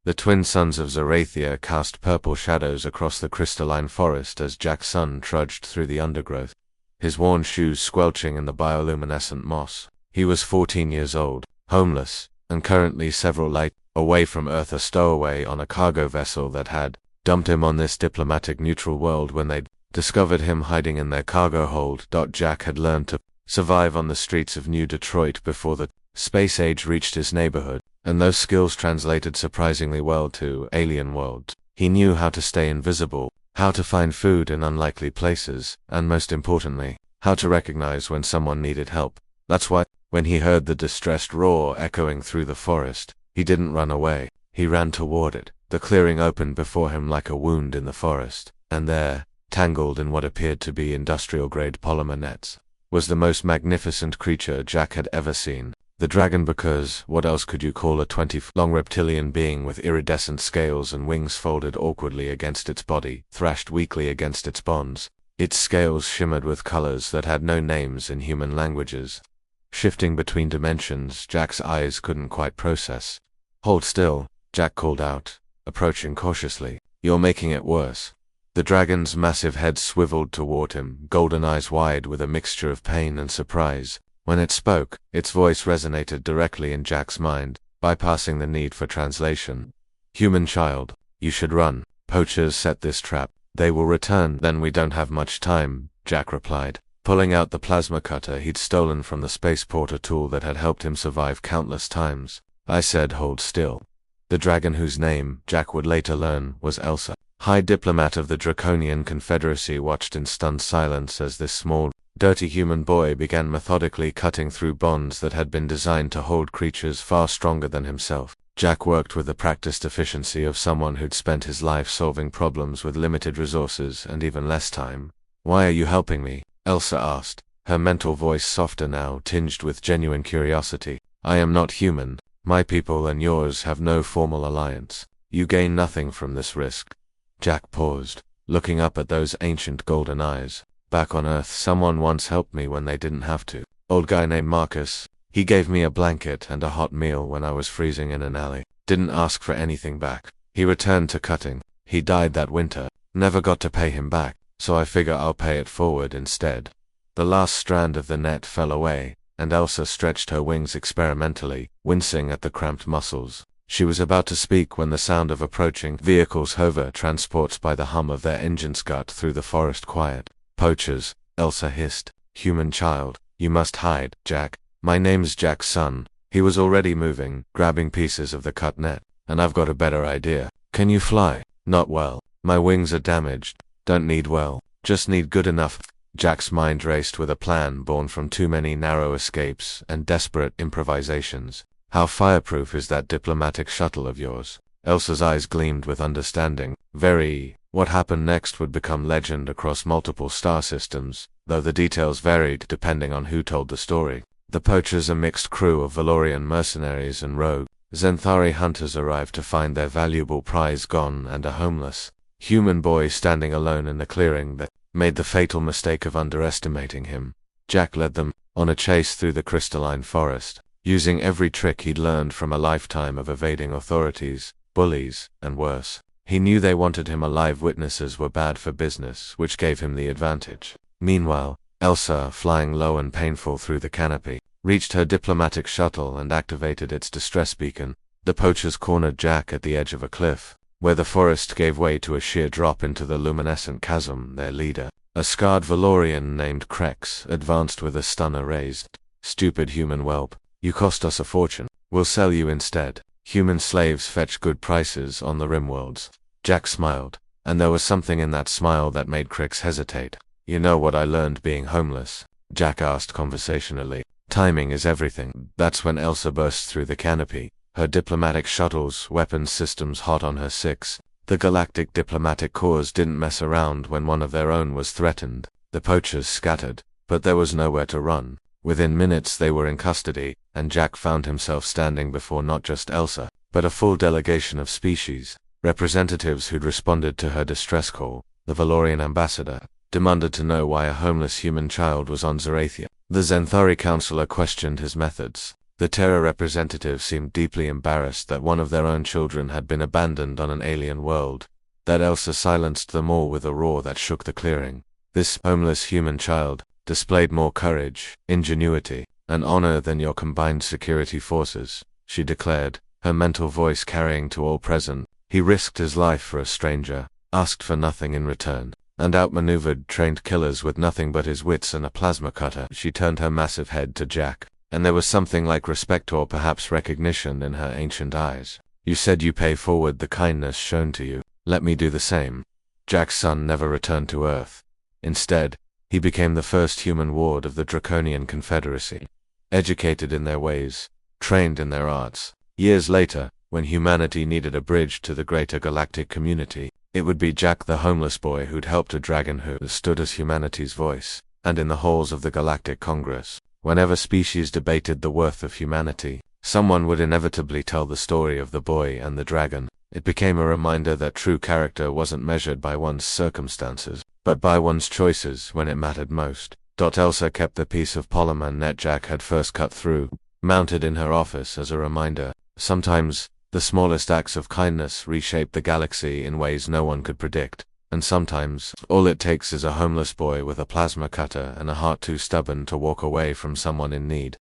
The twin suns of Zerathia cast purple shadows across the crystalline forest as Jack's son trudged through the undergrowth, his worn shoes squelching in the bioluminescent moss. He was 14 years old, homeless, and currently several light away from Earth, a stowaway on a cargo vessel that had dumped him on this diplomatic neutral world when they'd discovered him hiding in their cargo hold. Jack had learned to survive on the streets of New Detroit before the space age reached his neighborhood, and those skills translated surprisingly well to alien worlds. He knew how to stay invisible, how to find food in unlikely places, and most importantly, how to recognize when someone needed help. That's why, when he heard the distressed roar echoing through the forest, he didn't run away. He ran toward it. The clearing opened before him like a wound in the forest, and there, tangled in what appeared to be industrial-grade polymer nets, was the most magnificent creature Jack had ever seen. The dragon, because what else could you call a 20-foot-long reptilian being with iridescent scales and wings folded awkwardly against its body, thrashed weakly against its bonds. Its scales shimmered with colors that had no names in human languages. Shifting between dimensions, Jack's eyes couldn't quite process. "Hold still," Jack called out, approaching cautiously. "You're making it worse." The dragon's massive head swiveled toward him, golden eyes wide with a mixture of pain and surprise. When it spoke, its voice resonated directly in Jack's mind, bypassing the need for translation. "Human child, you should run. Poachers set this trap. They will return." "Then we don't have much time," Jack replied, pulling out the plasma cutter he'd stolen from the spaceport, a tool that had helped him survive countless times. "I said hold still." The dragon, whose name, Jack would later learn, was Elsa, High Diplomat of the Draconian Confederacy, watched in stunned silence as this small, dirty human boy began methodically cutting through bonds that had been designed to hold creatures far stronger than himself. Jack worked with the practiced efficiency of someone who'd spent his life solving problems with limited resources and even less time. "Why are you helping me?" Elsa asked, her mental voice softer now, tinged with genuine curiosity. "I am not human. My people and yours have no formal alliance. You gain nothing from this risk." Jack paused, looking up at those ancient golden eyes. "Back on Earth, someone once helped me when they didn't have to. Old guy named Marcus. He gave me a blanket and a hot meal when I was freezing in an alley. Didn't ask for anything back. He returned to cutting. He died that winter. Never got to pay him back, so I figure I'll pay it forward instead." The last strand of the net fell away, and Elsa stretched her wings experimentally, wincing at the cramped muscles. She was about to speak when the sound of approaching vehicles hover transports by the hum of their engines gut through the forest quiet. "Poachers," Elsa hissed. "Human child, you must hide." "Jack, my name's Jack's son." He was already moving, grabbing pieces of the cut net. "And I've got a better idea." "Can you fly?" "Not well. My wings are damaged." "Don't need well, just need good enough." Jack's mind raced with a plan born from too many narrow escapes and desperate improvisations. "How fireproof is that diplomatic shuttle of yours?" Elsa's eyes gleamed with understanding. "Very." What happened next would become legend across multiple star systems, though the details varied depending on who told the story. The poachers, a mixed crew of Valorian mercenaries and rogue Zenthari hunters, arrived to find their valuable prize gone and a homeless human boy standing alone in the clearing that made the fatal mistake of underestimating him. Jack led them on a chase through the crystalline forest, using every trick he'd learned from a lifetime of evading authorities, bullies, and worse. He knew they wanted him alive. Witnesses were bad for business, which gave him the advantage. Meanwhile, Elsa, flying low and painful through the canopy, reached her diplomatic shuttle and activated its distress beacon. The poachers cornered Jack at the edge of a cliff, where the forest gave way to a sheer drop into the luminescent chasm. Their leader, a scarred Valorian named Krex, advanced with a stunner raised. "Stupid human whelp. You cost us a fortune. We'll sell you instead. Human slaves fetch good prices on the Rimworlds." Jack smiled, and there was something in that smile that made Krex hesitate. "You know what I learned being homeless?" Jack asked conversationally. "Timing is everything." That's when Elsa burst through the canopy, her diplomatic shuttle's weapons systems hot on her 6. The Galactic Diplomatic Corps didn't mess around when one of their own was threatened. The poachers scattered, but there was nowhere to run. Within minutes they were in custody, and Jack found himself standing before not just Elsa, but a full delegation of species. Representatives who'd responded to her distress call. The Valorian ambassador demanded to know why a homeless human child was on Zerathia. The Zenthari counselor questioned his methods. The Terra representative seemed deeply embarrassed that one of their own children had been abandoned on an alien world. That Elsa silenced them all with a roar that shook the clearing. This homeless human child displayed more courage, ingenuity, and honor than your combined security forces, she declared, her mental voice carrying to all present. He risked his life for a stranger, asked for nothing in return, and outmaneuvered trained killers with nothing but his wits and a plasma cutter. She turned her massive head to Jack, and there was something like respect or perhaps recognition in her ancient eyes. You said you pay forward the kindness shown to you. Let me do the same. Jack's son never returned to Earth. Instead, he became the first human ward of the Draconian Confederacy. Educated in their ways, trained in their arts. Years later, when humanity needed a bridge to the greater galactic community, it would be Jack the homeless boy who'd helped a dragon who stood as humanity's voice. And in the halls of the Galactic Congress, whenever species debated the worth of humanity, someone would inevitably tell the story of the boy and the dragon. It became a reminder that true character wasn't measured by one's circumstances, but by one's choices when it mattered most. Elsa kept the piece of polymer net Jack had first cut through, mounted in her office as a reminder. Sometimes, the smallest acts of kindness reshape the galaxy in ways no one could predict, and sometimes, all it takes is a homeless boy with a plasma cutter and a heart too stubborn to walk away from someone in need.